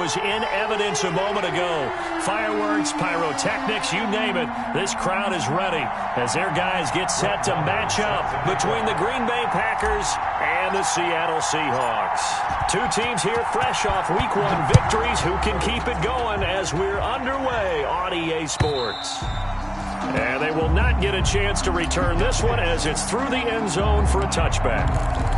was in evidence a moment ago. Fireworks, pyrotechnics, you name it. This crowd is ready as their guys get set to match up between the Green Bay Packers and the Seattle Seahawks. Two teams here fresh off Week 1 victories. Who can keep it going as we're underway on EA Sports? And they will not get a chance to return this one as it's through the end zone for a touchback.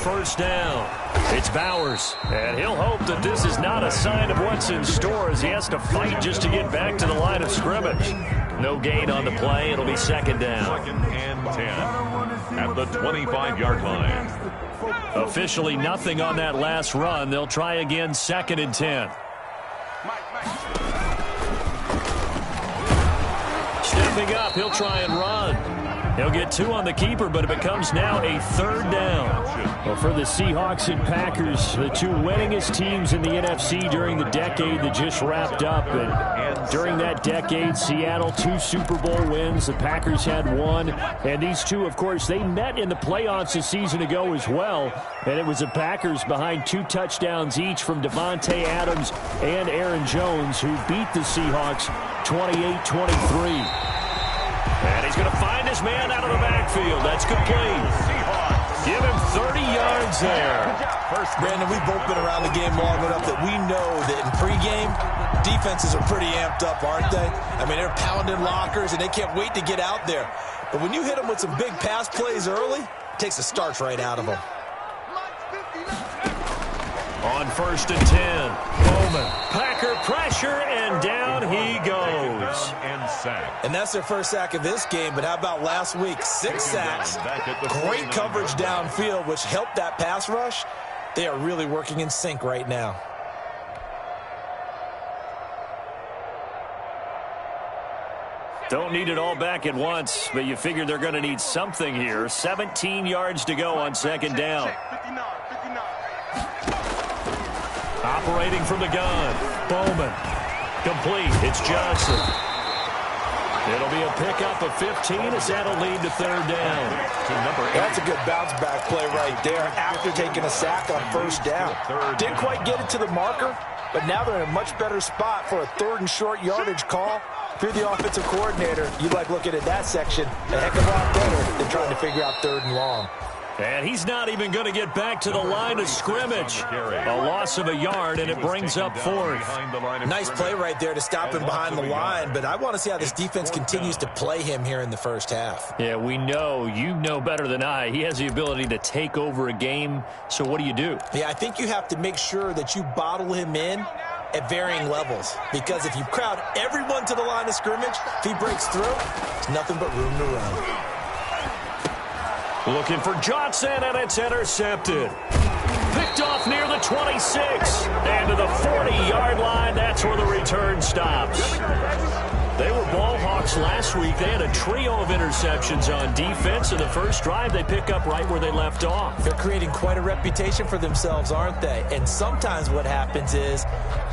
First down. It's Bowers, and he'll hope that this is not a sign of what's in store as he has to fight just to get back to the line of scrimmage. No gain on the play. It'll be second down. 2nd and 10 at the 25-yard line. Officially nothing on that last run. They'll try again 2nd and 10. Stepping up, he'll try and run. He'll get 2 on the keeper, but it becomes now a 3rd down. Well, for the Seahawks and Packers, the two winningest teams in the NFC during the decade that just wrapped up. And during that decade, Seattle 2 Super Bowl wins. The Packers had 1. And these two, of course, they met in the playoffs a season ago as well. And it was the Packers behind 2 touchdowns each from Devontae Adams and Aaron Jones who beat the Seahawks 28-23. And he's going to find his man out of the backfield. That's complete. Give him 30 yards there. Brandon, we've both been around the game long enough that we know that in pregame, defenses are pretty amped up, aren't they? I mean, they're pounding lockers, and they can't wait to get out there. But when you hit them with some big pass plays early, it takes the starch right out of them. On 1st and 10, Bowman. Packer pressure, and down he goes. And that's their first sack of this game, but how about last week? 6 sacks. Great coverage downfield, which helped that pass rush. They are really working in sync right now. Don't need it all back at once, but you figure they're going to need something here. 17 yards to go on 2nd down. Operating from the gun. Bowman. Complete. It's Johnson. It'll be a pickup of 15 as that'll lead to 3rd down. That's a good bounce-back play right there after taking a sack on 1st down. Didn't quite get it to the marker, but now they're in a much better spot for a 3rd and short yardage call. If you're the offensive coordinator, you like looking at that section a heck of a lot better than trying to figure out 3rd and long. And he's not even going to get back to the line of scrimmage. A loss of a yard, and it brings up 4th. Nice play right there to stop him behind the line, but I want to see how this defense continues to play him here in the first half. Yeah, we know. You know better than I. He has the ability to take over a game, so what do you do? Yeah, I think you have to make sure that you bottle him in at varying levels, because if you crowd everyone to the line of scrimmage, if he breaks through, there's nothing but room to run. Looking for Johnson, and it's intercepted. Picked off near the 26. And to the 40-yard line, that's where the return stops. They were ball hawks last week. They had a trio of interceptions on defense. In the first drive, they pick up right where they left off. They're creating quite a reputation for themselves, aren't they? And sometimes what happens is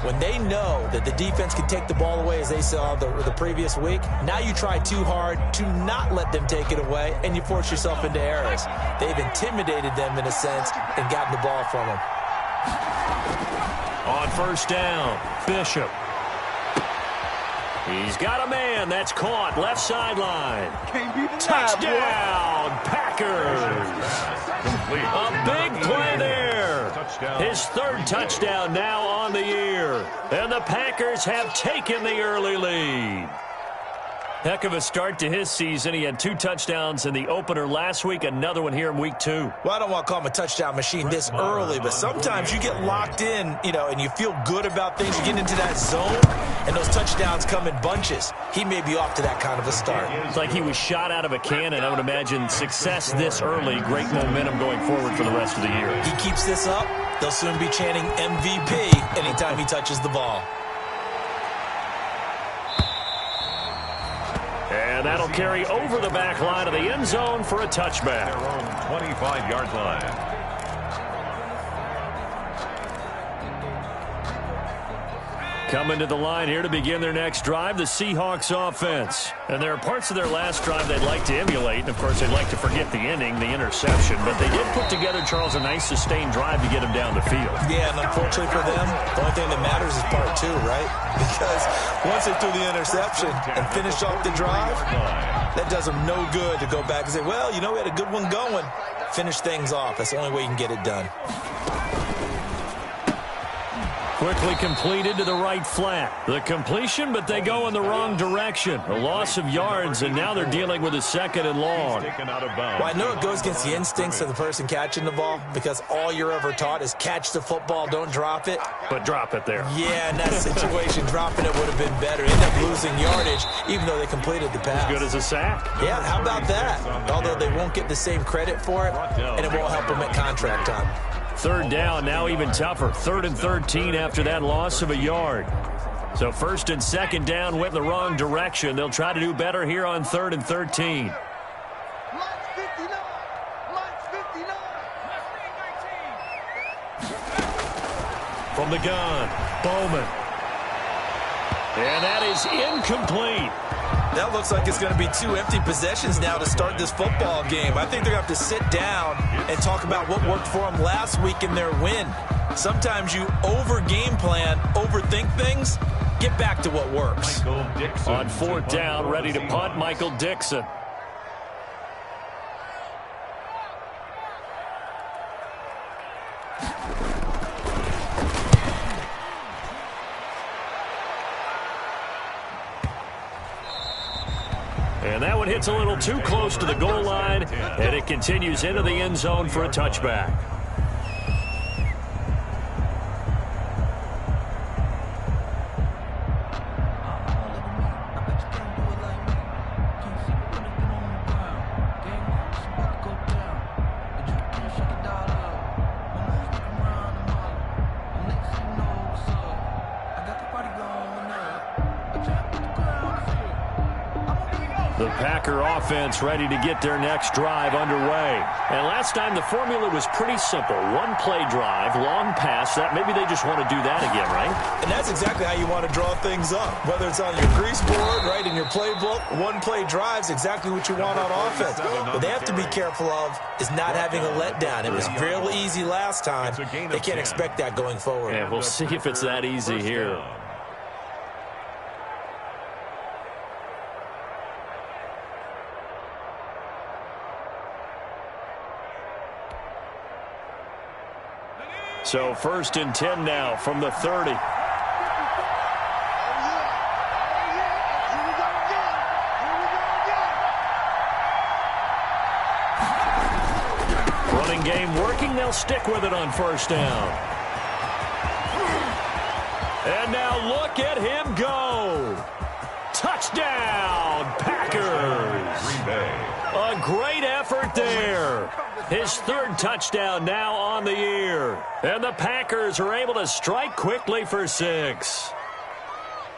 when they know that the defense can take the ball away, as they saw the previous week, now you try too hard to not let them take it away, and you force yourself into errors. They've intimidated them in a sense and gotten the ball from them. On 1st down, Bishop. He's got a man. That's caught. Left sideline. Touchdown, Packers. A big play there. His 3rd touchdown now on the year. And the Packers have taken the early lead. Heck of a start to his season. He had 2 touchdowns in the opener last week, another one here in week 2. Well, I don't want to call him a touchdown machine this early, but sometimes you get locked in, and you feel good about things. You get into that zone, and those touchdowns come in bunches. He may be off to that kind of a start. It's like he was shot out of a cannon. I would imagine success this early, great momentum going forward for the rest of the year. He keeps this up, they'll soon be chanting MVP anytime he touches the ball. And that'll carry over the back line of the end zone for a touchback. Their own 25-yard line. Coming to the line here to begin their next drive, the Seahawks offense. And there are parts of their last drive they'd like to emulate. And, of course, they'd like to forget the ending, the interception. But they did put together, Charles, a nice sustained drive to get them down the field. Yeah, and unfortunately for them, the only thing that matters is part two, right? Because once they threw the interception and finished off the drive, that does them no good to go back and say, well, you know, we had a good one going. Finish things off. That's the only way you can get it done. Quickly completed to the right flat. The completion, but they go in the wrong direction. A loss of yards, and now they're dealing with a 2nd and long. Well, I know it goes against the instincts of the person catching the ball because all you're ever taught is catch the football, don't drop it. But drop it there. Yeah, in that situation, dropping it would have been better. End up losing yardage, even though they completed the pass. As good as a sack. Yeah, how about that? Although they won't get the same credit for it, and it won't help them at contract time. 3rd down, now even tougher. 3rd and 13 after that loss of a yard. So 1st and 2nd down went in the wrong direction. They'll try to do better here on 3rd and 13. From the gun, Bowman. And that is incomplete. That looks like it's going to be 2 empty possessions now to start this football game. I think they're going to have to sit down and talk about what worked for them last week in their win. Sometimes you over-game plan, overthink things. Get back to what works. On 4th down, ready to punt, Michael Dixon. And that one hits a little too close to the goal line, and it continues into the end zone for a touchback. The Packer offense ready to get their next drive underway. And last time the formula was pretty simple. 1-play drive, long pass. That maybe they just want to do that again, right? And that's exactly how you want to draw things up. Whether it's on your grease board, right, in your playbook, 1-play drive's exactly what you want on offense. What they have to be careful of is not having a letdown. It was real easy last time. They can't expect that going forward. And we'll see if it's that easy here. So 1st and 10 now from the 30. Running game working. They'll stick with it on 1st down. And now look at him go. Touchdown, Packers. A great effort there. His 3rd touchdown now on the year. And the Packers are able to strike quickly for 6.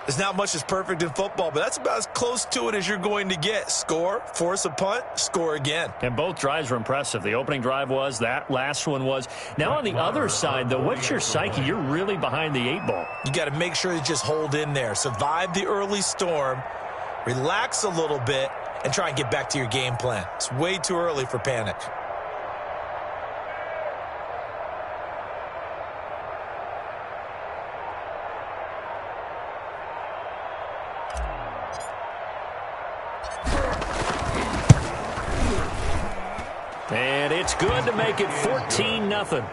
There's not much that's perfect in football, but that's about as close to it as you're going to get. Score, force a punt, score again. And both drives were impressive. The opening drive was, that last one was. Now on the other side, though, what's your psyche? You're really behind the 8 ball. You got to make sure you just hold in there. Survive the early storm, relax a little bit, and try and get back to your game plan. It's way too early for panic. And it's good to make it 14-0.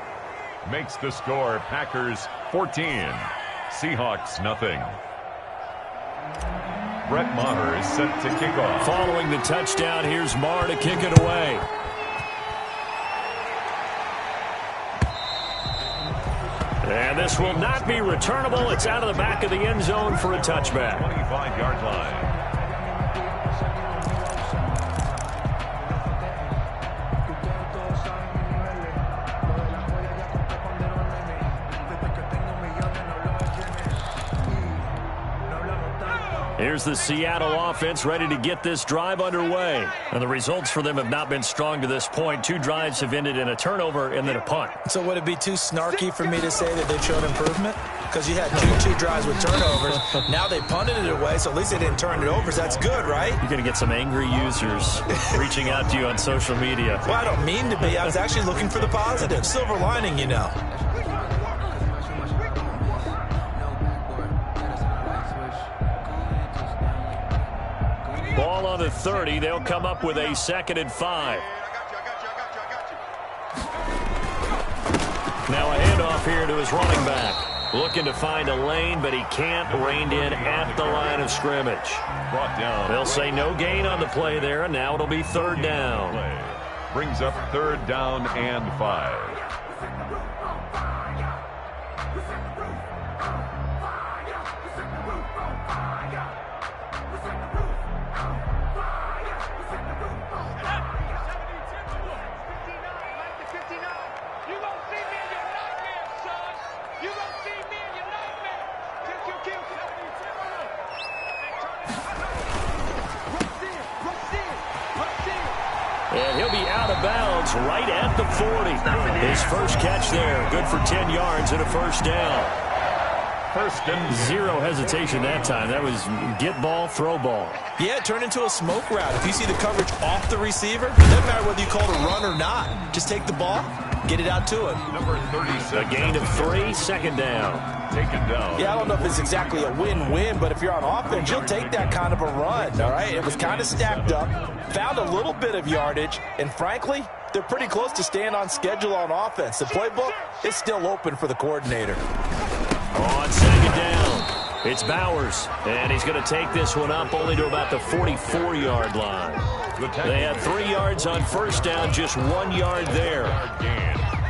Makes the score Packers 14, Seahawks nothing. Brett Maher is set to kick off. Following the touchdown, here's Maher to kick it away. And this will not be returnable. It's out of the back of the end zone for a touchback. 25-yard line. Here's the Seattle offense ready to get this drive underway. And the results for them have not been strong to this point. 2 drives have ended in a turnover and then a punt. So would it be too snarky for me to say that they've shown improvement? Because you had two drives with turnovers. Now they punted it away, so at least they didn't turn it over. So that's good, right? You're going to get some angry users reaching out to you on social media. Well, I don't mean to be. I was actually looking for the positive. Silver lining, you know. Ball on the 30. They'll come up with a 2nd and 5. Now a handoff here to his running back. Looking to find a lane, but he can't. Reined in at the line of scrimmage. Brought down. They'll say no gain on the play there, and now it'll be 3rd down. Brings up 3rd down and 5. And he'll be out of bounds right at the 40. His first catch there, good for 10 yards and a 1st down. 1st and 0 hesitation that time. That was get ball, throw ball. Yeah, it turned into a smoke route. If you see the coverage off the receiver, it doesn't matter whether you call it a run or not. Just take the ball, get it out to him. Number 36. A gain of 3, 2nd down. Taken down. Yeah, I don't know if it's exactly a win-win, but if you're on offense, you'll take that kind of a run, all right? It was kind of stacked up, found a little bit of yardage, and frankly, they're pretty close to staying on schedule on offense. The playbook is still open for the coordinator. On 2nd down, it's Bowers, and he's going to take this one up only to about the 44-yard line. They had 3 yards on 1st down, just 1 yard there.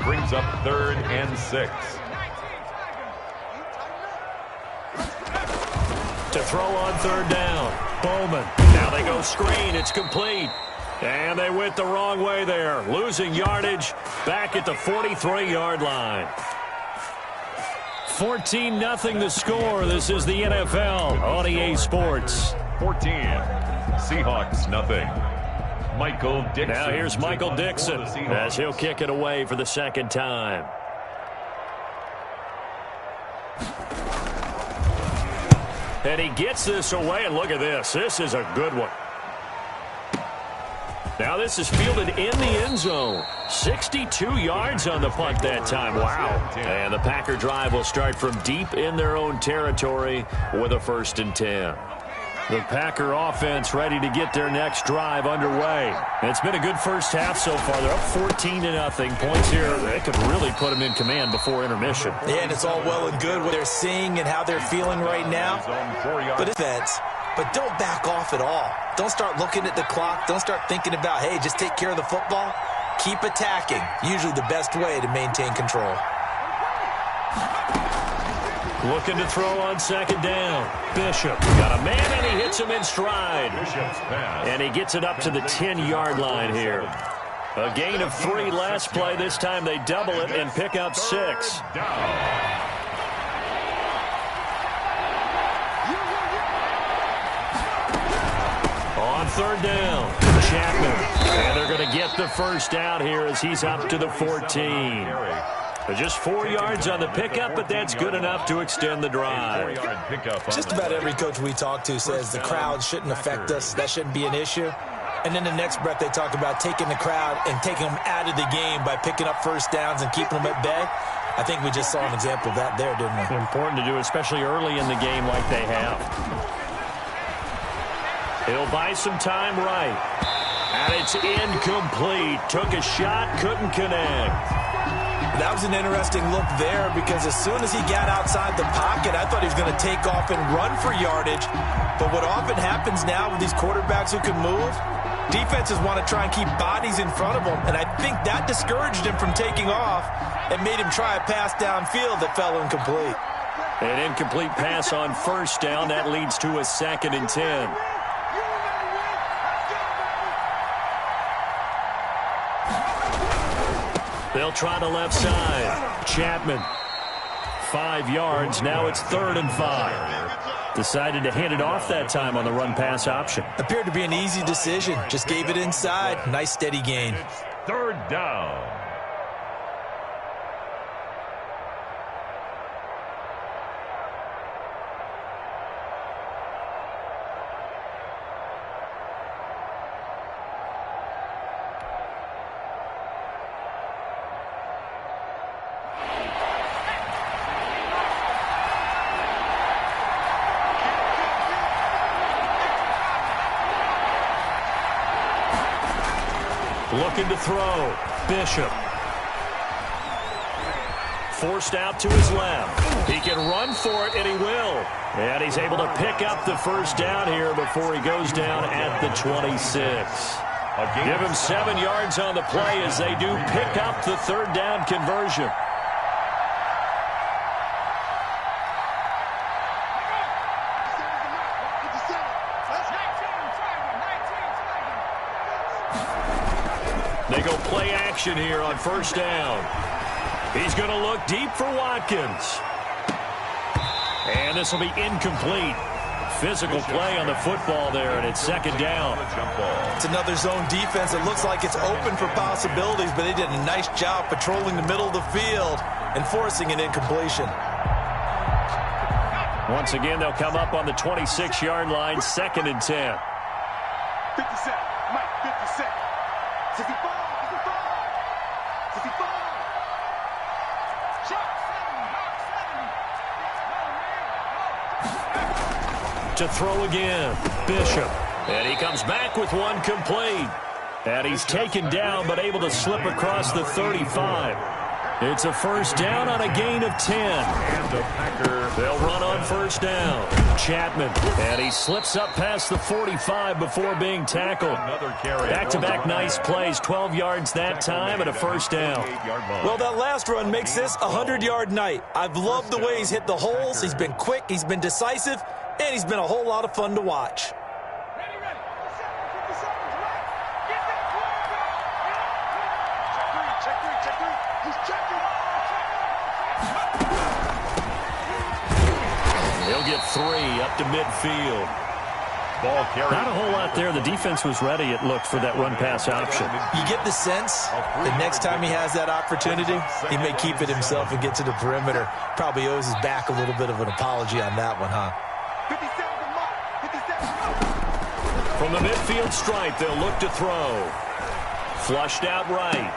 Brings up 3rd and 6. To throw on 3rd down, Bowman. Now they go screen, it's complete. And they went the wrong way there, losing yardage back at the 43-yard line. 14-0 the score. This is the NFL on EA Sports. 14. Seahawks nothing. Michael Dixon. Now here's Michael Dixon as he'll kick it away for the 2nd time. And he gets this away, and look at this. This is a good one. Now this is fielded in the end zone. 62 yards on the punt that time. Wow. And the Packer drive will start from deep in their own territory with a 1st and 10. The Packer offense ready to get their next drive underway. It's been a good first half so far. They're up 14-0. Points here, they could really put them in command before intermission. Yeah, and it's all well and good what they're seeing and how they're feeling right now. But defense, but don't back off at all. Don't start looking at the clock. Don't start thinking about, hey, just take care of the football. Keep attacking. Usually the best way to maintain control. Looking to throw on 2nd down. Bishop got a man, and he hits him in stride. And he gets it up to the 10-yard line here. A gain of 3 last play. This time they double it and pick up 6. On 3rd down, Chapman. And they're going to get the 1st down here as he's up to the 14. Just 4 yards on the pickup, but that's good enough to extend the drive. Just about every coach we talk to says the crowd shouldn't affect us. That shouldn't be an issue. And then the next breath they talk about taking the crowd and taking them out of the game by picking up 1st downs and keeping them at bay. I think we just saw an example of that there, didn't we? Important to do, especially early in the game like they have. He'll buy some time right. And it's incomplete. Took a shot, couldn't connect. That was an interesting look there because as soon as he got outside the pocket, I thought he was going to take off and run for yardage. But what often happens now with these quarterbacks who can move, defenses want to try and keep bodies in front of them. And I think that discouraged him from taking off and made him try a pass downfield that fell incomplete. An incomplete pass on 1st down. That leads to a 2nd and 10. They'll try the left side. Chapman. 5 yards. Now it's 3rd and 5. Decided to hand it off that time on the run-pass option. Appeared to be an easy decision. Just gave it inside. Nice steady gain. It's third down. Looking to throw. Bishop. Forced out to his left. He can run for it, and he will. And he's able to pick up the first down here before he goes down at the 26. Give him 7 yards on the play as they do pick up the third down conversion. They go play action here on first down. He's going to look deep for Watkins. And this will be incomplete. Physical play on the football there, and it's second down. It's another zone defense. It looks like it's open for possibilities, but they did a nice job patrolling the middle of the field and forcing an incompletion. Once again, they'll come up on the 26-yard line, 2nd and 10. 57, Mike, 57. 65. To throw again, Bishop. And he comes back with one complete. And he's taken down but able to slip across the 35. It's a first down on a gain of 10. And the Packers, they'll run on first down. Chapman. And he slips up past the 45 before being tackled. Back-to-back nice plays. 12 yards that time and a first down. Well, that last run makes this a 100-yard night. I've loved the way he's hit the holes. He's been quick. He's been decisive. And he's been a whole lot of fun to watch. He'll get 3 up to midfield. Ball carried. Not a whole lot there. The defense was ready, it looked, for that run-pass option. You get the sense the next time he has that opportunity, he may keep it himself and get to the perimeter. Probably owes his back a little bit of an apology on that one, huh? From the midfield stripe, they'll look to throw. Flushed out right.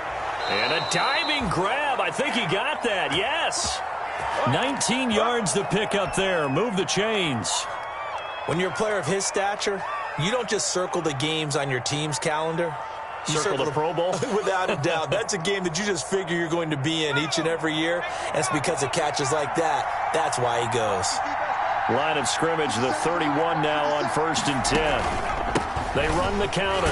And a diving grab. I think he got that. Yes. 19 yards to pick up there. Move the chains. When you're a player of his stature, you don't just circle the games on your team's calendar. You circle the Pro Bowl? Without a doubt. That's a game that you just figure you're going to be in each and every year. And it's because of catches like that. That's why he goes. Line of scrimmage, the 31 now on 1st and 10. They run the counter.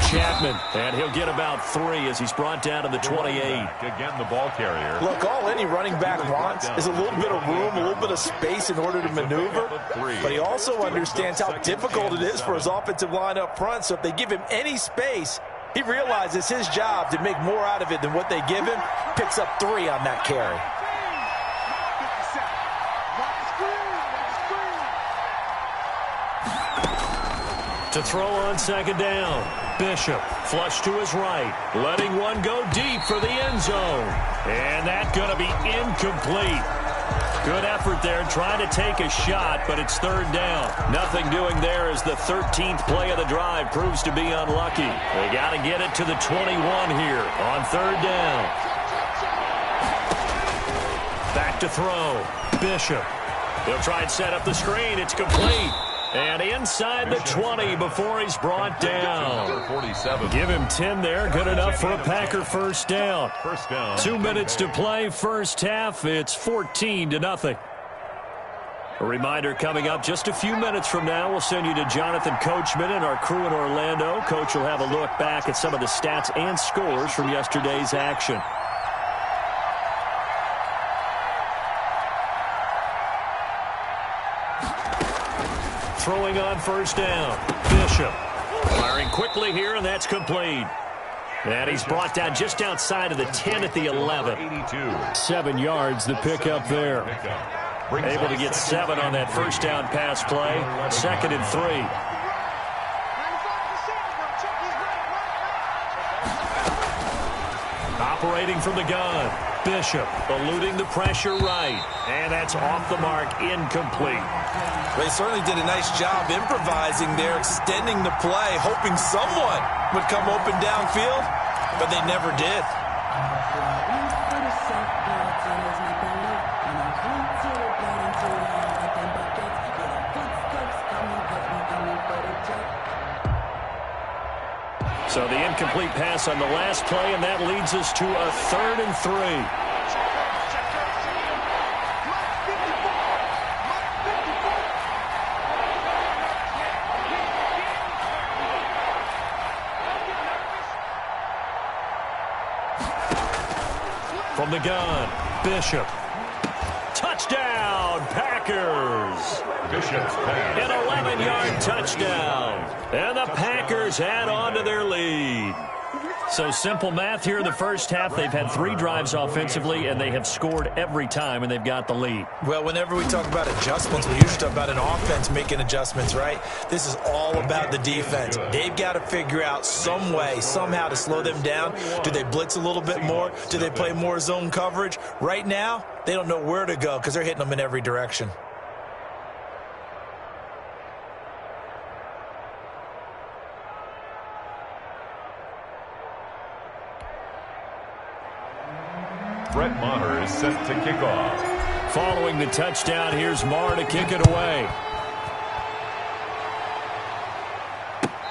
Chapman, and he'll get about 3 as he's brought down to the 28. Again, the ball carrier. Look, all any running back wants is a little bit of room, a little bit of space in order to maneuver. But he also understands how difficult it is for his offensive line up front. So if they give him any space, he realizes his job to make more out of it than what they give him. Picks up 3 on that carry. To throw on second down. Bishop, flush to his right. Letting one go deep for the end zone. And that's going to be incomplete. Good effort there, trying to take a shot, but it's third down. Nothing doing there as the 13th play of the drive proves to be unlucky. They got to get it to the 21 here on third down. Back to throw. Bishop. He'll try and set up the screen. It's complete. And inside the 20 before he's brought down. 47. Give him 10 there. Good enough for a Packer first down. 2 minutes to play, first half. It's 14-0. A reminder coming up just a few minutes from now. We'll send you to Jonathan Coachman and our crew in Orlando. Coach will have a look back at some of the stats and scores from yesterday's action. Throwing on first down. Bishop firing quickly here, and that's complete. And he's brought down just outside of the 10 at the 11. 7 yards the pickup there. Able to get 7 on that first down pass play. 2nd and 3. Operating from the gun. Bishop eluding the pressure right. And that's off the mark, incomplete. They certainly did a nice job improvising there, extending the play, hoping someone would come open downfield, but they never did. So the incomplete pass on the last play, and that leads us to a 3rd and 3. From the gun, Bishop. Touchdown, Packers! Bishop's pass. An 11-yard touchdown. And the Packers add on to their lead. So simple math here in the first half. They've had 3 drives offensively, and they have scored every time, and they've got the lead. Well, whenever we talk about adjustments, we usually talk about an offense making adjustments, right? This is all about the defense. They've got to figure out some way, somehow to slow them down. Do they blitz a little bit more? Do they play more zone coverage? Right now, they don't know where to go because they're hitting them in every direction. Brett Maher is set to kick off. Following the touchdown, here's Maher to kick it away.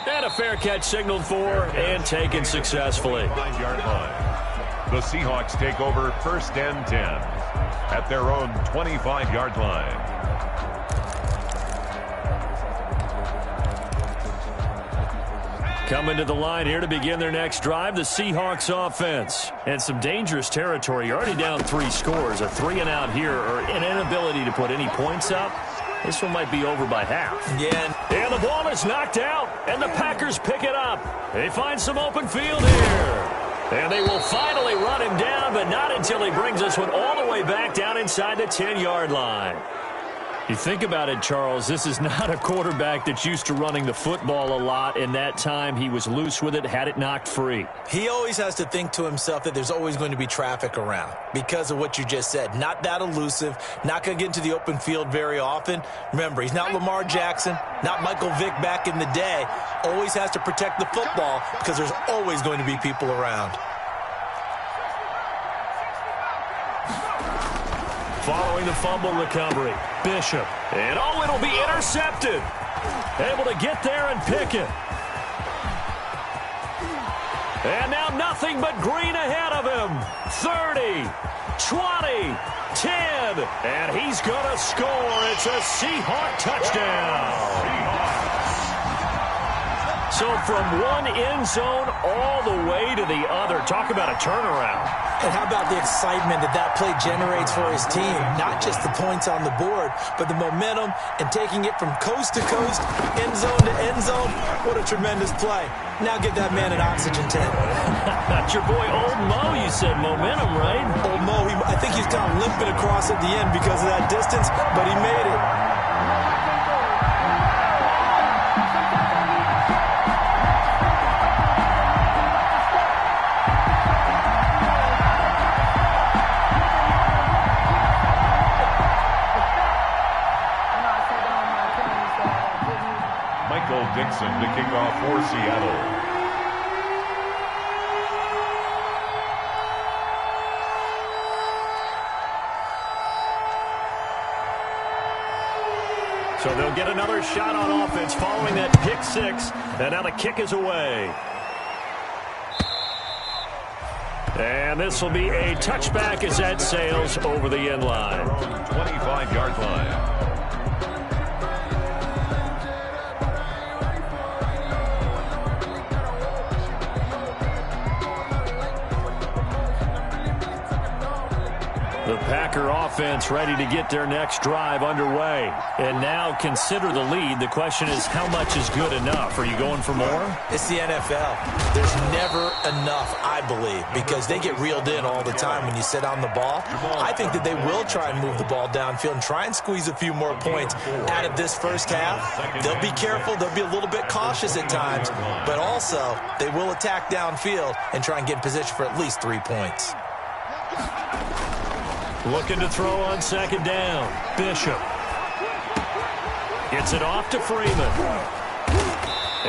And a fair catch signaled for and taken successfully. 5-yard line. The Seahawks take over 1st and 10 at their own 25-yard line. Coming to the line here to begin their next drive, the Seahawks offense. And some dangerous territory. You're already down 3 scores. A 3-and-out here, or an inability to put any points up. This one might be over by half. Yeah. And the ball is knocked out, and the Packers pick it up. They find some open field here. And they will finally run him down, but not until he brings this one all the way back down inside the 10-yard line. You think about it, Charles, this is not a quarterback that's used to running the football a lot, and that time he was loose with it, had it knocked free. He always has to think to himself that there's always going to be traffic around because of what you just said. Not that elusive, not going to get into the open field very often. Remember, he's not Lamar Jackson, not Michael Vick back in the day. Always has to protect the football because there's always going to be people around. Following the fumble recovery, Bishop. And oh, it'll be intercepted. Able to get there and pick it. And now nothing but green ahead of him. 30, 20, 10. And he's going to score. It's a Seahawk touchdown. So from one end zone all the way to the other. Talk about a turnaround. And how about the excitement that play generates for his team? Not just the points on the board, but the momentum and taking it from coast to coast, end zone to end zone. What a tremendous play. Now get that man an oxygen tank. That's your boy Old Mo. You said momentum, right? Old Mo, I think he's kind of limping across at the end because of that distance, but he made it. Dixon to kick off for Seattle. So they'll get another shot on offense following that pick 6. And now the kick is away. And this will be a touchback as that sails over the end line. 25-yard line. The Packer offense ready to get their next drive underway. And now consider the lead. The question is, how much is good enough? Are you going for more? It's the NFL. There's never enough, I believe, because they get reeled in all the time when you sit on the ball. I think that they will try and move the ball downfield and try and squeeze a few more points out of this first half. They'll be careful. They'll be a little bit cautious at times, but also they will attack downfield and try and get in position for at least 3 points. Looking to throw on second down. Bishop gets it off to Freeman.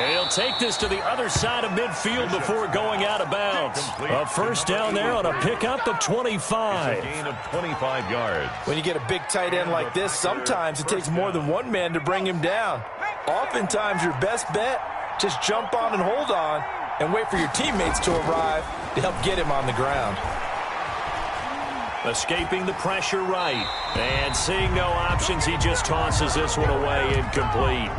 He'll take this to the other side of midfield before going out of bounds. A first down there on a pickup of 25. It's a gain of 25 yards. When you get a big tight end like this, sometimes it takes more than one man to bring him down. Oftentimes, your best bet, just jump on and hold on and wait for your teammates to arrive to help get him on the ground. Escaping the pressure right. And seeing no options, he just tosses this one away, incomplete.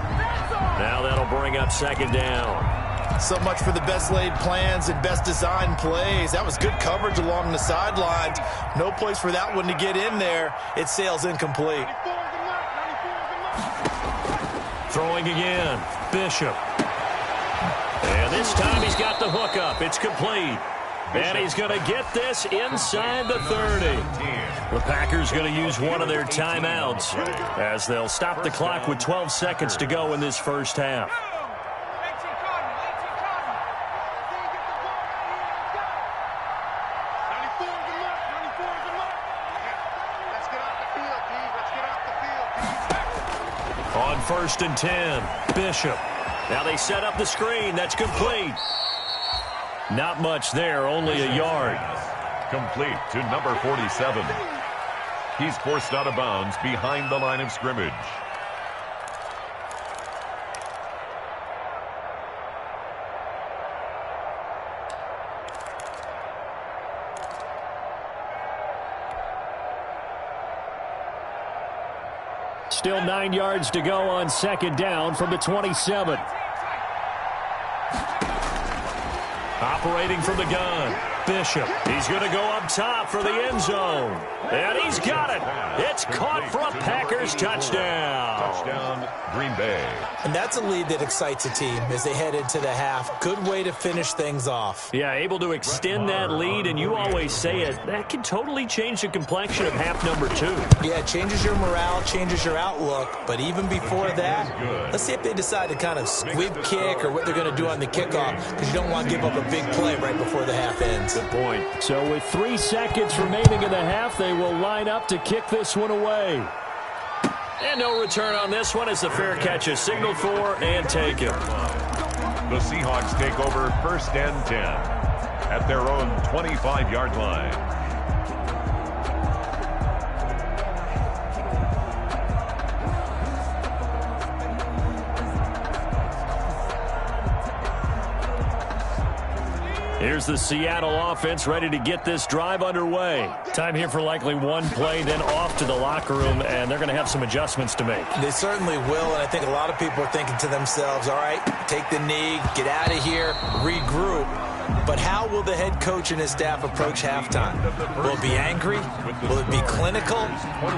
Now that'll bring up second down. So much for the best laid plans and best designed plays. That was good coverage along the sidelines. No place for that one to get in there. It sails incomplete. Throwing again. Bishop. And this time he's got the hook up. It's complete. And he's going to get this inside the 30. The Packers going to use one of their timeouts as they'll stop the clock with 12 seconds to go in this first half. On 1st and 10, Bishop. Now they set up the screen. That's complete. Not much there, only a yard. Complete to number 47. He's forced out of bounds behind the line of scrimmage. Still 9 yards to go on second down from the 27. Operating from the gun, Bishop. He's going to go up top for the end zone. And he's got it. It's caught for a Packers touchdown. Touchdown, Green Bay. And that's a lead that excites a team as they head into the half. Good way to finish things off. Yeah, able to extend that lead, and you always say it, that can totally change the complexion of half number 2. Yeah, it changes your morale, changes your outlook. But even before that, let's see if they decide to kind of squib kick or what they're going to do on the kickoff, because you don't want to give up a big play right before the half ends. Good point. So with 3 seconds remaining in the half, they will line up to kick this one away. And no return on this one as the fair catch is signaled for and taken. The Seahawks take over 1st and 10 at their own 25-yard line. Here's the Seattle offense ready to get this drive underway. Time here for likely one play, then off to the locker room, and they're going to have some adjustments to make. They certainly will, and I think a lot of people are thinking to themselves, all right, take the knee, get out of here, regroup. But how will the head coach and his staff approach halftime? Will it be angry? Will it be clinical?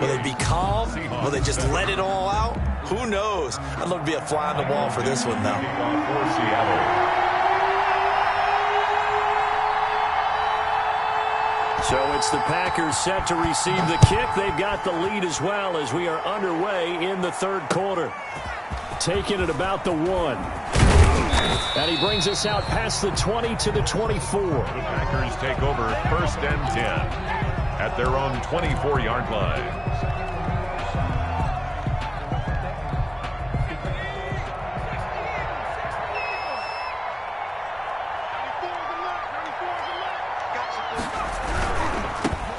Will it be calm? Will they just let it all out? Who knows? I'd love to be a fly on the wall for this one, though. For Seattle. So it's the Packers set to receive the kick. They've got the lead as well as we are underway in the third quarter. Taking it about the 1. And he brings us out past the 20 to the 24. The Packers take over 1st and 10 at their own 24-yard line.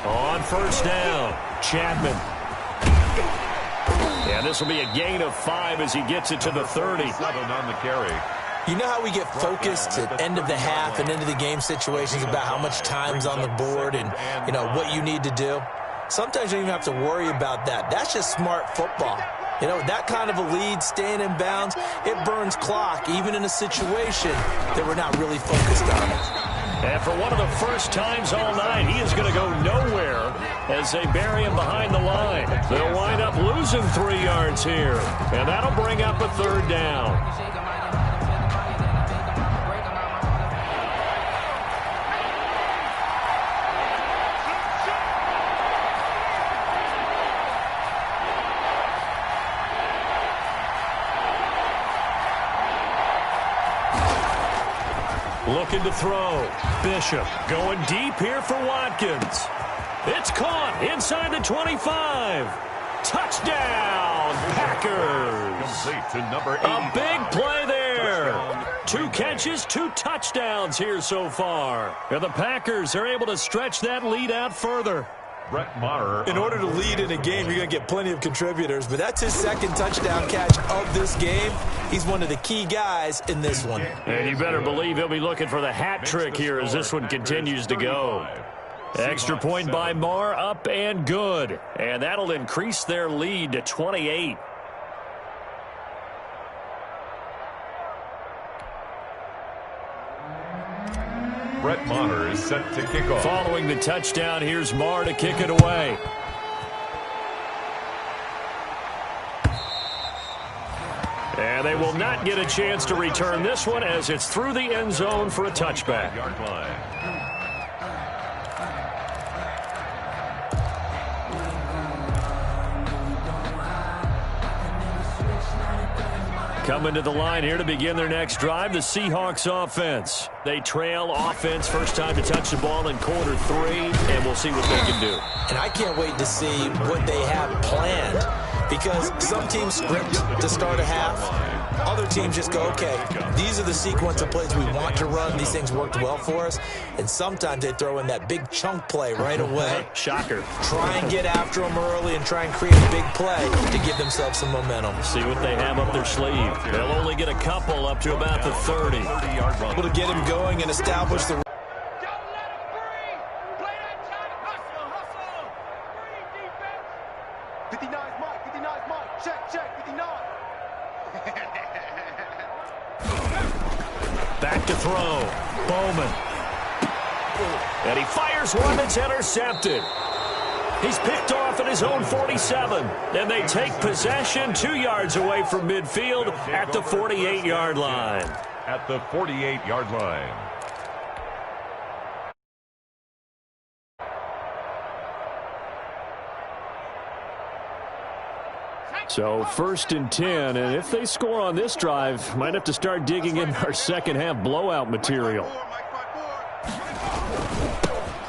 On 1st down, Chapman. Yeah, this will be a gain of 5 as he gets it to the 30. 7 on the carry. You know how we get focused at end of the half and into the game situations about how much time's on the board and, you know, what you need to do? Sometimes you don't even have to worry about that. That's just smart football. You know, that kind of a lead, staying in bounds, it burns clock, even in a situation that we're not really focused on it. And for one of the first times all night, he is going to go nowhere as they bury him behind the line. They'll wind up losing 3 yards here, and that'll bring up a third down. Looking to throw. Bishop going deep here for Watkins. It's caught inside the 25. Touchdown, Packers. Complete to number 80. A big play there. 2 catches, 2 touchdowns here so far. And the Packers are able to stretch that lead out further. Brett Maher. In order to lead in a game, you're going to get plenty of contributors, but that's his 2nd touchdown catch of this game. He's one of the key guys in this one. And you better believe he'll be looking for the hat trick here as this one continues to go. Extra point by Maher, up and good. And that'll increase their lead to 28. Brett Maher is set to kick off. Following the touchdown, here's Maher to kick it away. And they will not get a chance to return this one as it's through the end zone for a touchback. Yard line. Coming to the line here to begin their next drive, the Seahawks offense. They trail offense, first time to touch the ball in quarter 3, and we'll see what they can do. And I can't wait to see what they have planned, because some teams script to start a half. Other teams just go, okay, these are the sequence of plays we want to run. These things worked well for us. And sometimes they throw in that big chunk play right away. Shocker. Try and get after them early and try and create a big play to give themselves some momentum. See what they have up their sleeve. They'll only get a couple up to about the 30. Able to get him going and establish the... Don't let him breathe. Play that time. Hustle, hustle. Breathe, defense. 59's Mike. 59's Mike. Check, 59. Back to throw. Bowman. And he fires one that's intercepted. He's picked off at his own 47. And they take possession 2 yards away from midfield at the 48-yard line. At the 48-yard line. So 1st and 10, and if they score on this drive, might have to start digging in our second half blowout material.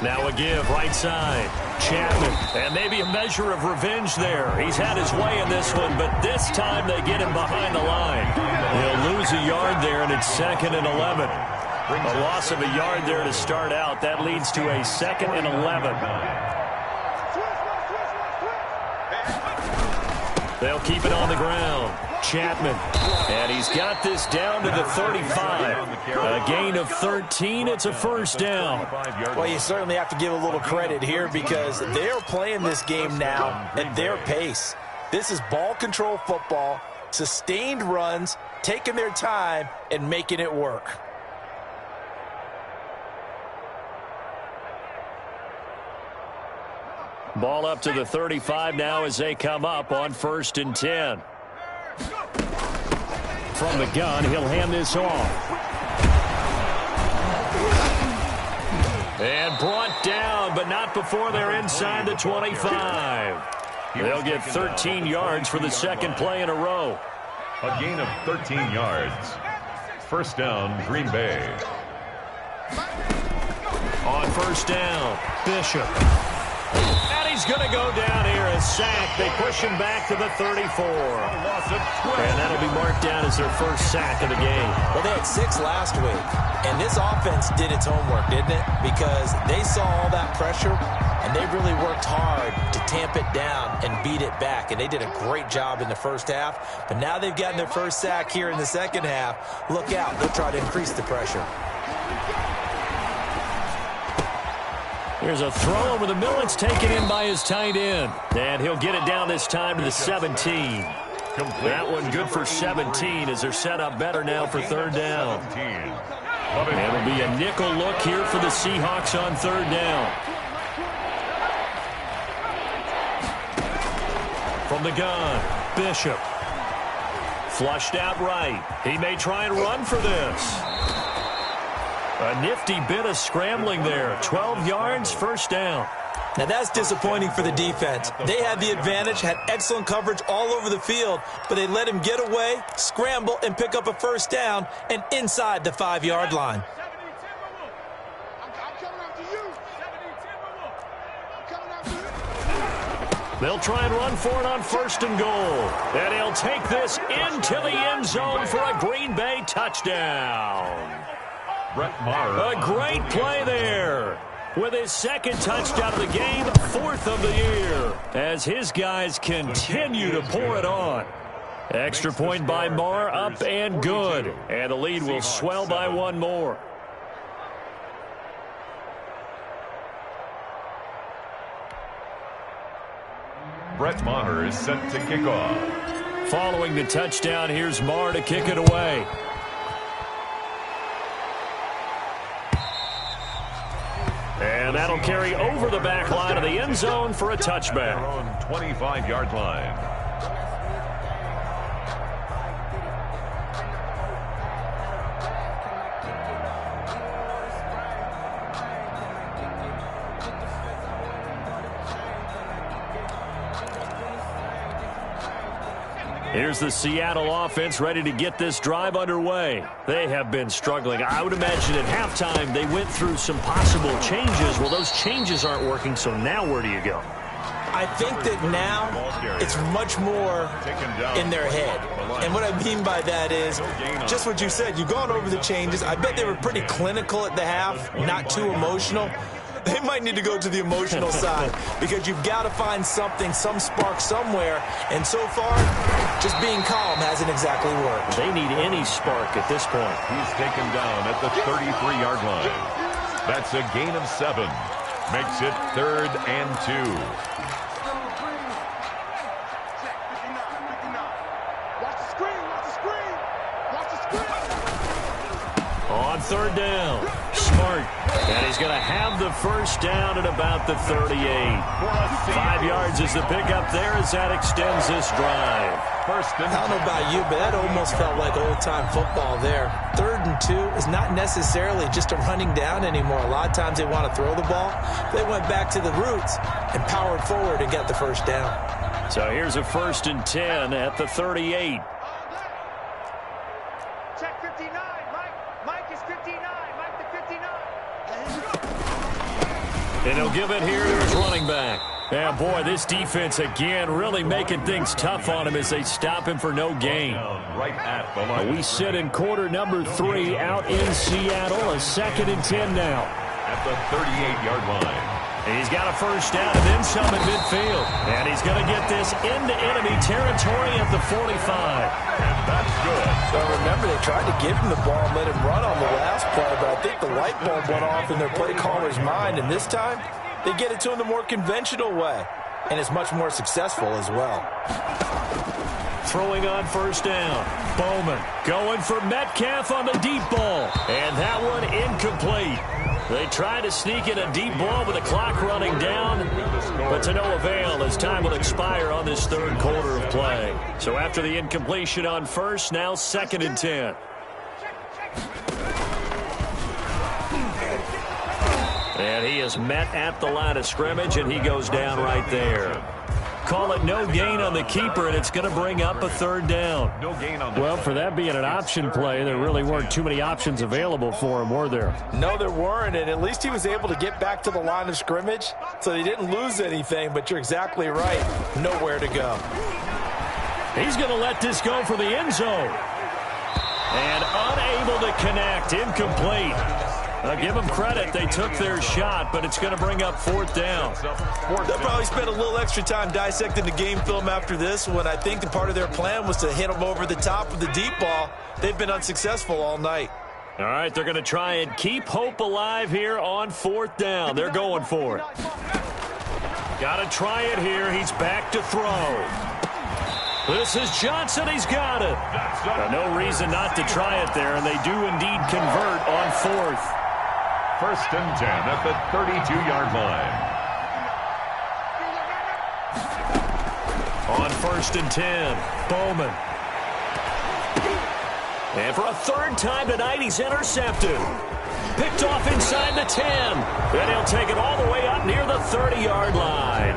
Now a give, right side. Chapman, and maybe a measure of revenge there. He's had his way in this one, but this time they get him behind the line. He'll lose a yard there, and it's 2nd and 11. A loss of a yard there to start out. That leads to a 2nd and 11. They'll keep it on the ground. Chapman. And he's got this down to the 35. A gain of 13. It's a first down. Well, you certainly have to give a little credit here because they're playing this game now at their pace. This is ball control football, sustained runs, taking their time, and making it work. Ball up to the 35 now as they come up on 1st and 10. From the gun, he'll hand this off. And brought down, but not before they're inside the 25. They'll get 13 yards for the 2nd play in a row. A gain of 13 yards. First down, Green Bay. On 1st down, Bishop. And he's going to go down here and sack. They push him back to the 34. And that'll be marked down as their first sack of the game. Well, they had 6 last week. And this offense did its homework, didn't it? Because they saw all that pressure, and they really worked hard to tamp it down and beat it back. And they did a great job in the first half. But now they've gotten their first sack here in the second half. Look out. They'll try to increase the pressure. Here's a throw over the middle. It's taken in by his tight end. And he'll get it down this time to the 17. That one good for 17 as they're set up better now for 3rd down. It'll be a nickel look here for the Seahawks on 3rd down. From the gun, Bishop. Flushed out right. He may try and run for this. A nifty bit of scrambling there. 12 yards, first down. Now that's disappointing for the defense. They had the advantage, had excellent coverage all over the field, but they let him get away, scramble, and pick up a first down and inside the 5-yard line. They'll try and run for it on first and goal. And he'll take this into the end zone for a Green Bay touchdown. Brett Maher. A great play there. With his second touchdown of the game, 4th of the year, as his guys continue to pour it on. Extra point by Maher, up and good. And the lead will swell by one more. Brett Maher is set to kick off. Following the touchdown, here's Maher to kick it away. And that'll carry over the back line of the end zone for a touchback. Their own 25-yard line. Here's the Seattle offense ready to get this drive underway. They have been struggling. I would imagine at halftime they went through some possible changes. Well, those changes aren't working, so now where do you go? I think that now it's much more in their head. And what I mean by that is just what you said. You've gone over the changes. I bet they were pretty clinical at the half, not too emotional. They might need to go to the emotional side because you've got to find something, some spark somewhere. And so far, just being calm hasn't exactly worked. They need any spark at this point. He's taken down at the 33-yard line. That's a gain of 7. Makes it 3rd and 2. Watch the screen, watch the screen, watch the screen. On 3rd down, Smart. And he's going to have the first down at about the 38. 5 yards is the pickup there as that extends this drive. I don't know about you, but that almost felt like old-time football there. 3rd and 2 is not necessarily just a running down anymore. A lot of times they want to throw the ball. They went back to the roots and powered forward and got the first down. So here's a 1st and 10 at the 38. Check 59, Mike. Mike is 59, Mike the 59. And he'll give it here to his running back. Yeah, boy, this defense again really making things tough on him as they stop him for no gain. Right at the line. We sit in quarter number 3 out in Seattle. A 2nd and 10 now. At the 38-yard line. He's got a first down and then some at midfield. And he's going to get this into enemy territory at the 45. And that's good. So remember, they tried to give him the ball and let him run on the last play, but I think the light bulb went off in their play caller's mind, and this time they get it to him the more conventional way, and it's much more successful as well. Throwing on first down. Bowman going for Metcalf on the deep ball. And that one incomplete. They tried to sneak in a deep ball with the clock running down, but to no avail as time will expire on this 3rd quarter of play. So after the incompletion on first, now 2nd and 10. And he is met at the line of scrimmage, and he goes down right there. Call it no gain on the keeper, and it's going to bring up a 3rd down. No gain on the Well, for that being an option play, there really weren't too many options available for him, were there? No, there weren't, and at least he was able to get back to the line of scrimmage, so they didn't lose anything, but you're exactly right. Nowhere to go. He's going to let this go for the end zone. And unable to connect, incomplete. Give them credit. They took their shot, but it's going to bring up 4th down. They'll probably spend a little extra time dissecting the game film after this when I think the part of their plan was to hit them over the top with the deep ball. They've been unsuccessful all night. All right, they're going to try and keep hope alive here on 4th down. They're going for it. Got to try it here. He's back to throw. This is Johnson. He's got it. No reason not to try it there, and they do indeed convert on 4th. 1st and 10 at the 32-yard line. On 1st and 10, Bowman. And for a third time tonight, he's intercepted. Picked off inside the 10. And he'll take it all the way up near the 30-yard line.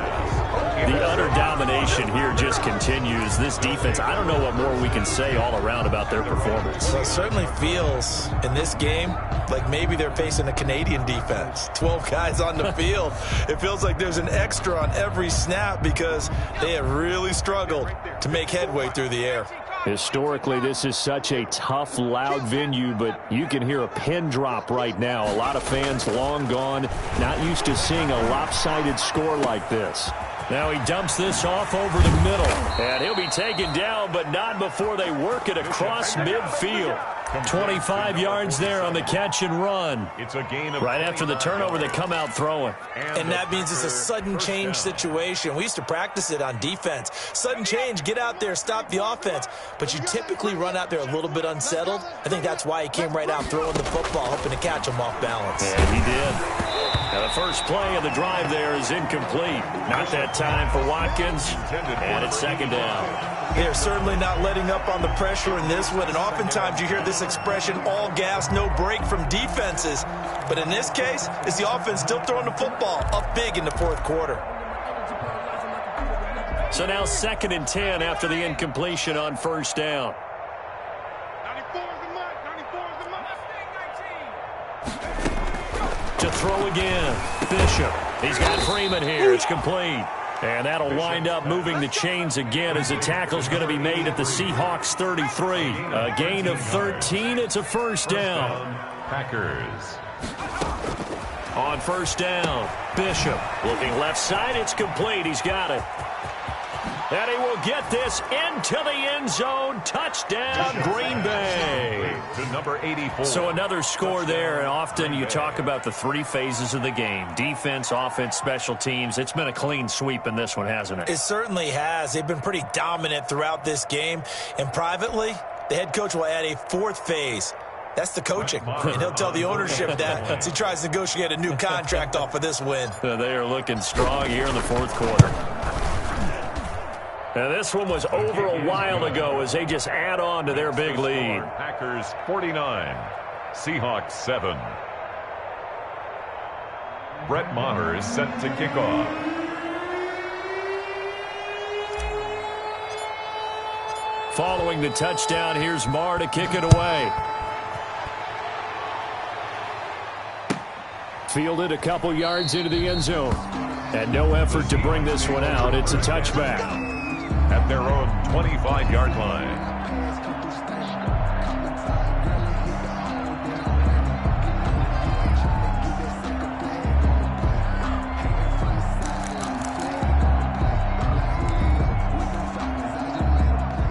The utter domination here just continues. This defense, I don't know what more we can say all around about their performance. Well, it certainly feels in this game like maybe they're facing a Canadian defense. 12 guys on the field. It feels like there's an extra on every snap because they have really struggled to make headway through the air. Historically, this is such a tough, loud venue, but you can hear a pin drop right now. A lot of fans long gone, not used to seeing a lopsided score like this. Now he dumps this off over the middle, and he'll be taken down, but not before they work it across midfield. 25 yards there on the catch and run. It's a gain of right after the turnover, they come out throwing. And that means it's a sudden change situation. We used to practice it on defense. Sudden change, get out there, stop the offense. But you typically run out there a little bit unsettled. I think that's why he came right out throwing the football, hoping to catch him off balance. Yeah, he did. Now the first play of the drive there is incomplete. Not that time for Watkins, and it's 2nd down. They're certainly not letting up on the pressure in this one, and oftentimes you hear this expression, all gas, no break from defenses. But in this case, it's the offense still throwing the football up big in the 4th quarter. So now 2nd and 10 after the incompletion on 1st down. 94 is the mark. 94 is the mark. To throw again, Bishop. He's got Freeman here. It's complete. And that'll wind up moving the chains again as the tackle's going to be made at the Seahawks 33. A gain of 13. It's a 1st down. Packers. On 1st down, Bishop looking left side. It's complete. He's got it. And he will get this into the end zone. Touchdown, Green Bay. To number 84. So another score there, and often you talk about the 3 phases of the game. Defense, offense, special teams. It's been a clean sweep in this one, hasn't it? It certainly has. They've been pretty dominant throughout this game. And privately, the head coach will add a 4th phase. That's the coaching. And he'll tell the ownership that as he tries to negotiate a new contract off of this win. They are looking strong here in the 4th quarter. And this one was over a while ago as they just add on to their big lead. Packers 49, Seahawks 7. Brett Maher is set to kick off. Following the touchdown, here's Maher to kick it away. Fielded a couple yards into the end zone. And no effort to bring this one out. It's a touchback. At their own 25-yard line.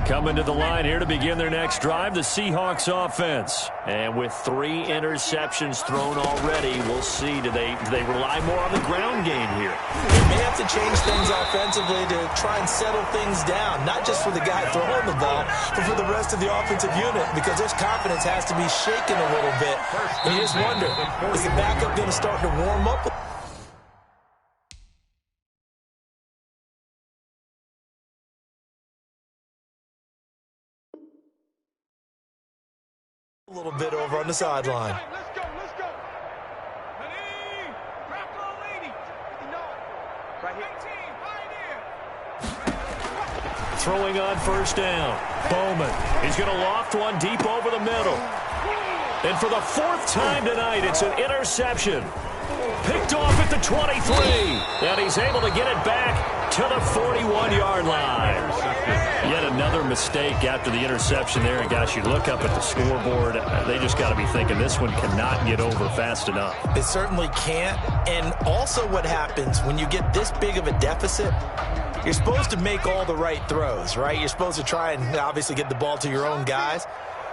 Coming to the line here to begin their next drive, the Seahawks offense. And with 3 interceptions thrown already, we'll see. Do they rely more on the ground game here? They may have to change things offensively to try and settle things down, not just for the guy throwing the ball, but for the rest of the offensive unit, because their confidence has to be shaken a little bit. And you just wonder, is the backup going to start to warm up? A little bit over on the sideline. Let's go. Ready? Drop low, lady. 59. Right here. Throwing on 1st down. Bowman. He's going to loft one deep over the middle. And for the 4th time tonight, it's an interception. Picked off at the 23. And he's able to get it back to the 41-yard line. Yet another mistake after the interception there. And, gosh, you look up at the scoreboard. They just got to be thinking this one cannot get over fast enough. It certainly can't. And also what happens when you get this big of a deficit, you're supposed to make all the right throws, right? You're supposed to try and obviously get the ball to your own guys.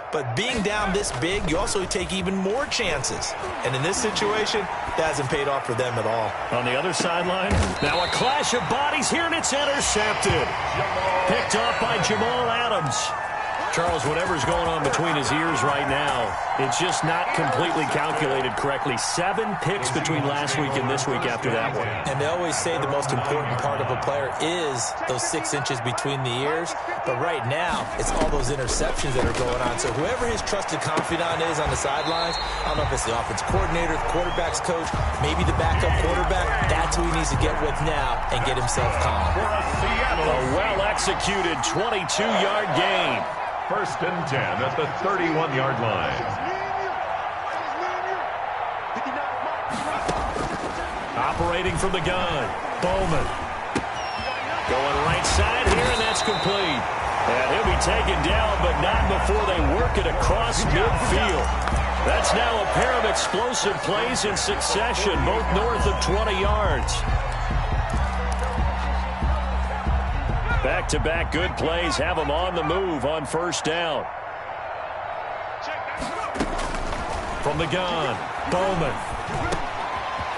But being down this big, you also take even more chances. And in this situation, that hasn't paid off for them at all. On the other sideline, now a clash of bodies here, and it's intercepted. Picked off by Jamal Adams. Charles, whatever's going on between his ears right now, it's just not completely calculated correctly. 7 picks between last week and this week after that one. And they always say the most important part of a player is those 6 inches between the ears. But right now, it's all those interceptions that are going on. So whoever his trusted confidant is on the sidelines, I don't know if it's the offense coordinator, the quarterback's coach, maybe the backup quarterback, that's who he needs to get with now and get himself calm. A well-executed 22-yard gain. 1st and 10 at the 31-yard line. Operating from the gun, Bowman. Going right side here, and that's complete. And he'll be taken down, but not before they work it across midfield. That's now a pair of explosive plays in succession, both north of 20 yards. Back-to-back good plays have him on the move on 1st down. From the gun, Bowman.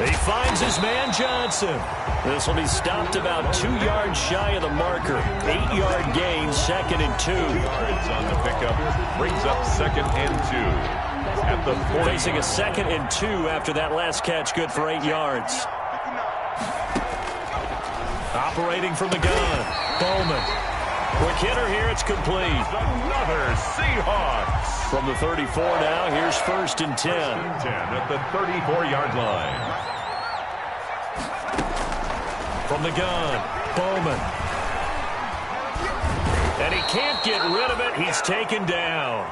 He finds his man Johnson. This will be stopped about 2 yards shy of the marker. 8-yard gain, 2nd and 2. Yards on the pickup, brings up 2nd and 2. At the 40. Facing a 2nd and 2 after that last catch, good for 8 yards. Operating from the gun, Bowman. Quick hitter here, it's complete. Another Seahawks. From the 34 now, here's 1st and 10. 10 at the 34-yard line. From the gun, Bowman. And he can't get rid of it. He's taken down.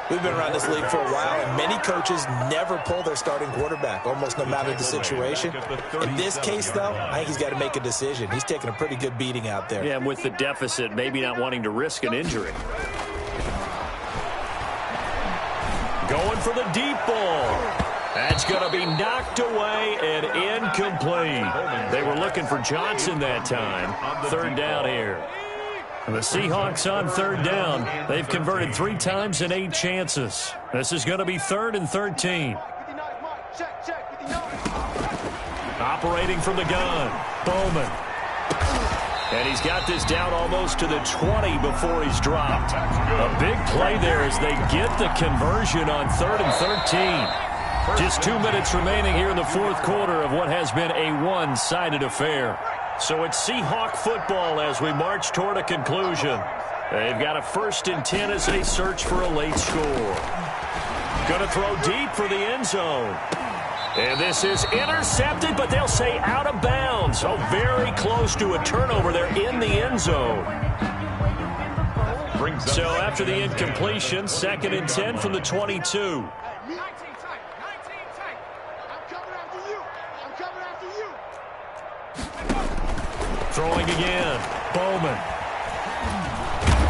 We've been around this league for a while, and many coaches never pull their starting quarterback, almost no matter the situation. In this case, though, I think he's got to make a decision. He's taking a pretty good beating out there. Yeah, and with the deficit, maybe not wanting to risk an injury. Going for the deep ball. That's going to be knocked away and incomplete. They were looking for Johnson that time. 3rd down here. And the Seahawks on 3rd down. They've converted 3 times in 8 chances. This is going to be 3rd and 13. Operating from the gun, Bowman. And he's got this down almost to the 20 before he's dropped. A big play there as they get the conversion on 3rd and 13. Just 2 minutes remaining here in the 4th quarter of what has been a one-sided affair. So it's Seahawk football as we march toward a conclusion. They've got a 1st and 10 as they search for a late score. Going to throw deep for the end zone. And this is intercepted, but they'll say out of bounds. Oh, very close to a turnover there in the end zone. So after the incompletion, 2nd and 10 from the 22. Throwing again, Bowman.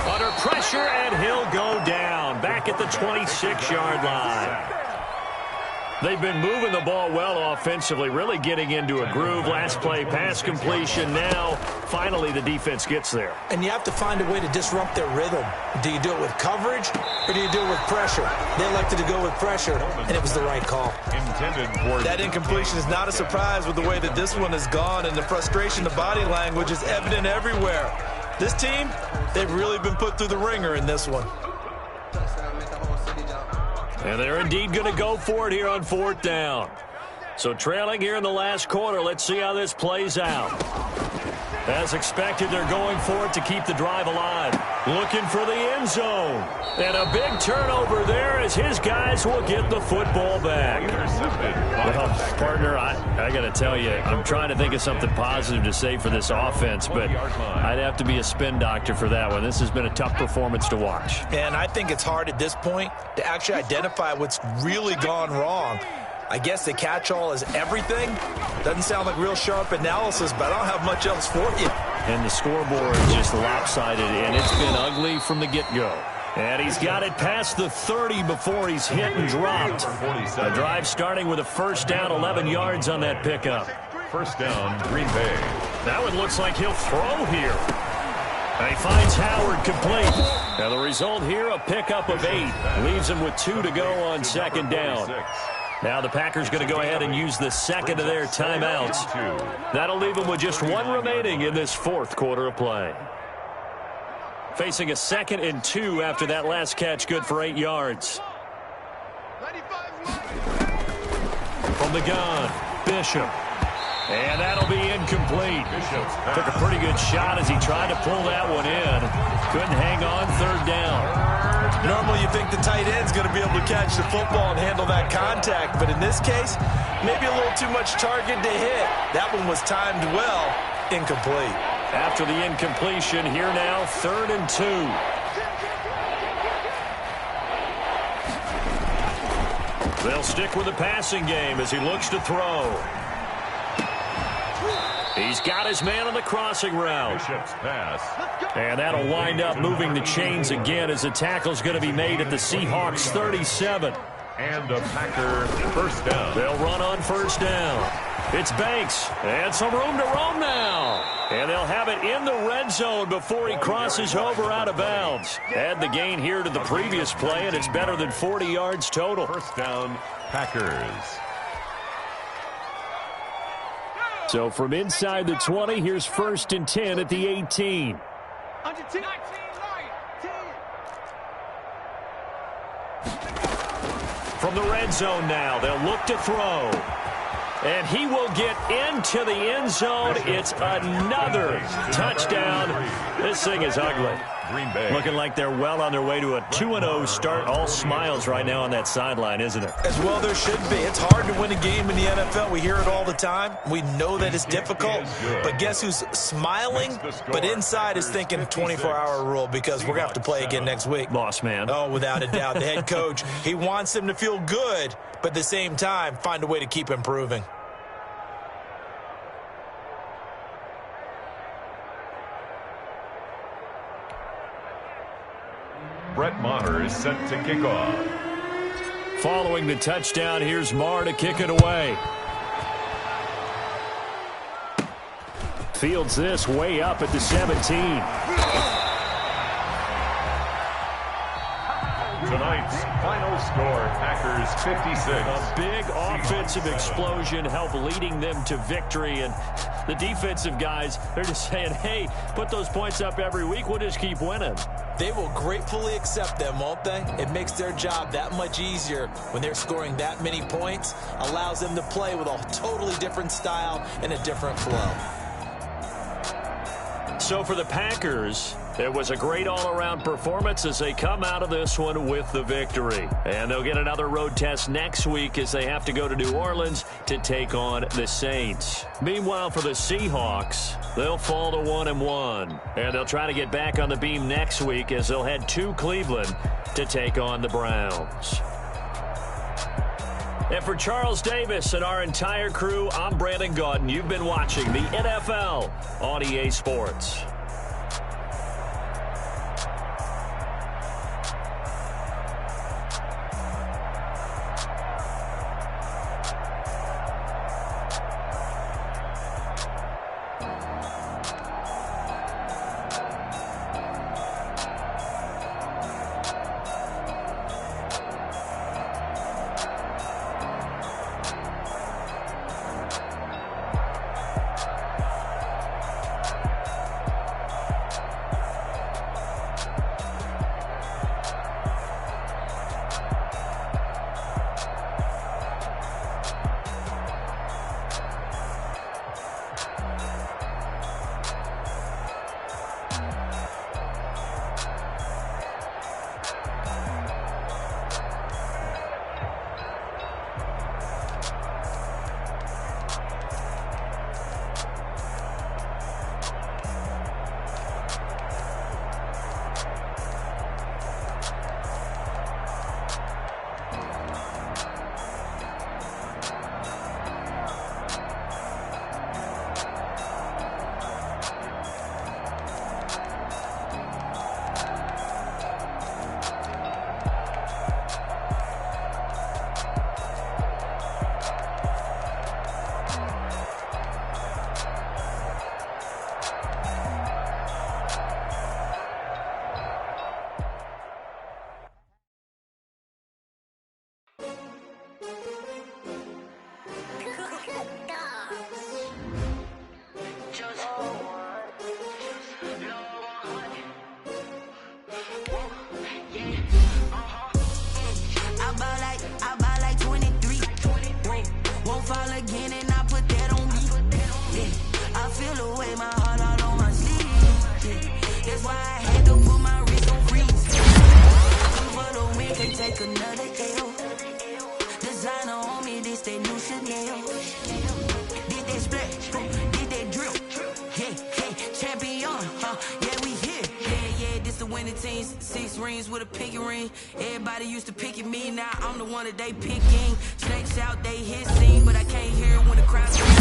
Under pressure, and he'll go down. Back at the 26-yard line. They've been moving the ball well offensively, really getting into a groove. Last play, pass completion. Now, finally, the defense gets there. And you have to find a way to disrupt their rhythm. Do you do it with coverage, or do you do it with pressure? They elected to go with pressure, and it was the right call. That incompletion is not a surprise with the way that this one has gone, and the frustration, the body language is evident everywhere. This team, they've really been put through the ringer in this one. And they're indeed going to go for it here on 4th down. So trailing here in the last quarter, let's see how this plays out. As expected, they're going for it to keep the drive alive. Looking for the end zone. And a big turnover there as his guys will get the football back. Well, partner, I got to tell you, I'm trying to think of something positive to say for this offense, but I'd have to be a spin doctor for that one. This has been a tough performance to watch. And I think it's hard at this point to actually identify what's really gone wrong. I guess the catch-all is everything. Doesn't sound like real sharp analysis, but I don't have much else for you. And the scoreboard just lopsided, and it's been ugly from the get-go. And he's got it past the 30 before he's hit and dropped. A drive starting with a 1st down, 11 yards on that pickup. 1st down, Green Bay. That one looks like he'll throw here. And he finds Howard complete. Now the result here, a pickup of 8. Leaves him with 2 to go on 2nd down. Now the Packers going to go ahead and use the 2nd of their timeouts. That'll leave them with just 1 remaining in this 4th quarter of play. facing a 2nd and 2 after that last catch, good for 8 yards. From the gun, Bishop. And that'll be incomplete. Took a pretty good shot as he tried to pull that one in. Couldn't hang on, 3rd down. Normally you think the tight end's going to be able to catch the football and handle that contact, but in this case, maybe a little too much target to hit. That one was timed well, incomplete. After the incompletion, here now, 3rd and 2. They'll stick with the passing game as he looks to throw. He's got his man on the crossing route. Bishop's pass. And that'll wind up moving the chains again as the tackle's going to be made at the Seahawks 37. And a Packer 1st down. They'll run on 1st down. It's Banks. And some room to roam now. And they'll have it in the red zone before he crosses over out of bounds. Add the gain here to the previous play, and it's better than 40 yards total. 1st down, Packers. So from inside the 20, here's 1st and 10 at the 18. From the red zone now, they'll look to throw. And he will get into the end zone. It's another touchdown. This thing is ugly. Green Bay. Looking like they're well on their way to a 2-0 start. All smiles right now on that sideline, isn't it? As well there should be. It's hard to win a game in the NFL. We hear it all the time. We know that it's difficult. But guess who's smiling? But inside is thinking 24-hour rule because we're going to have to play again next week. Lost man. Oh, without a doubt. The head coach, he wants them to feel good, but at the same time, find a way to keep improving. Brett Maher is set to kick off. Following the touchdown, here's Maher to kick it away. Fields this way up at the 17. Tonight's final score, Packers 56. A big offensive explosion helped leading them to victory. And the defensive guys, they're just saying, hey, put those points up every week. We'll just keep winning. They will gratefully accept them, won't they? It makes their job that much easier when they're scoring that many points. Allows them to play with a totally different style and a different flow. So for the Packers, it was a great all-around performance as they come out of this one with the victory. And they'll get another road test next week as they have to go to New Orleans to take on the Saints. Meanwhile, for the Seahawks, they'll fall to 1-1. And they'll try to get back on the beam next week as they'll head to Cleveland to take on the Browns. And for Charles Davis and our entire crew, I'm Brandon Gaudin. You've been watching the NFL on EA Sports. Champion, yeah, we here. Yeah, this the winning team. 6 rings with a pinky ring. Everybody used to pick at me, now I'm the one that they picking. Snakes out, they hit scene, but I can't hear it when the crowd screams.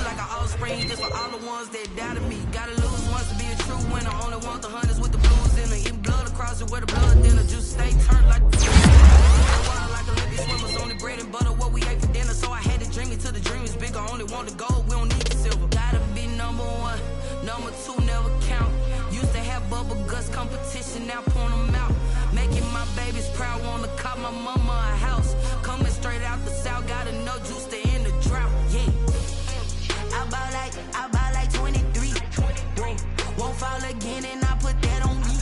Like an offspring, just for all the ones that doubted me. Gotta lose once to be a true winner. Only want the hunters with the blues in it. Eating blood across it where the blood thinner. Juice stay turned like like Olympic swimmers. Only bread and butter, what we ate for dinner. So I had to dream it till the dream is bigger. Only want the gold, we don't need the silver. Gotta be number 1, number 2 never count. Used to have bubble guts competition, now point them out. Making my babies proud, wanna cop my mama a house. Coming straight out the south, gotta know juice to end the drought. Yeah. I buy like 23. Won't fall again and I put that on me.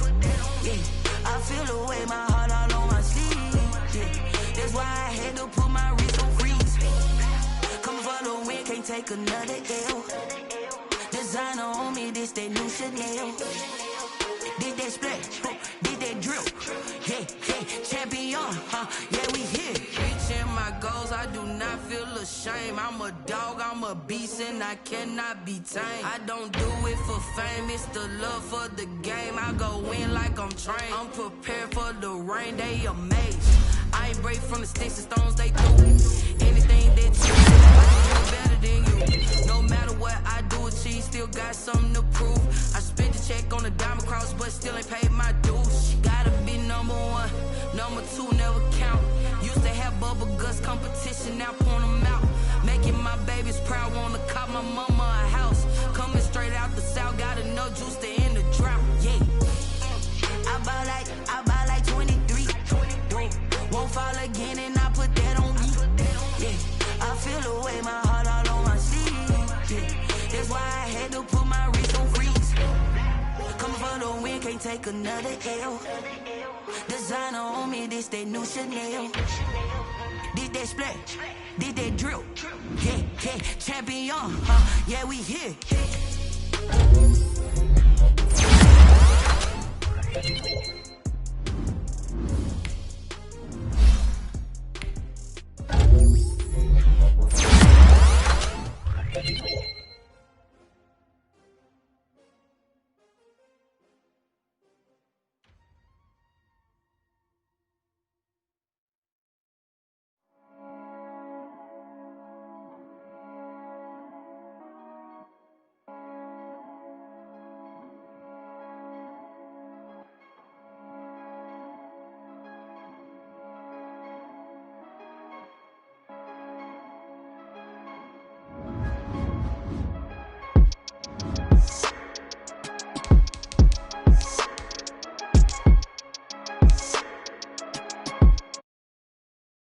Yeah. I feel the way, my heart all on my sleeve. Yeah. That's why I had to put my wrist on freeze. Coming for the win, can't take another L. Designer on me, this that new Chanel. Did that splash, did that drill. Yeah, champion, yeah, we here. Reaching my goals, I do not feel ashamed. I'm a dog, I'm a beast, and I cannot be tamed. I don't do it for fame, it's the love for the game. I go in like I'm trained. I'm prepared for the rain, they amazed. I ain't break from the sticks and stones they do. Anything that you do, I can do better than you. No matter what I do, achieve, still got something to prove. I spent the check on the diamond cross, but still ain't paid my dues. Gotta be number 1, number 2 never count. Used to have bubble guts competition, now point them out. Making my babies proud, wanna cop my mama a house. Coming straight out the south, gotta know juice to end the drought. Yeah. I buy like 23. Won't fall again and I put that on me. Yeah. I feel the way, my heart all on my sleeve. Yeah. That's why I had to put my wrist on freeze. Coming for the win, can't take another L. Designer on me, this that new Chanel. Did that splash, did that drill. Yeah, champion, yeah, we here.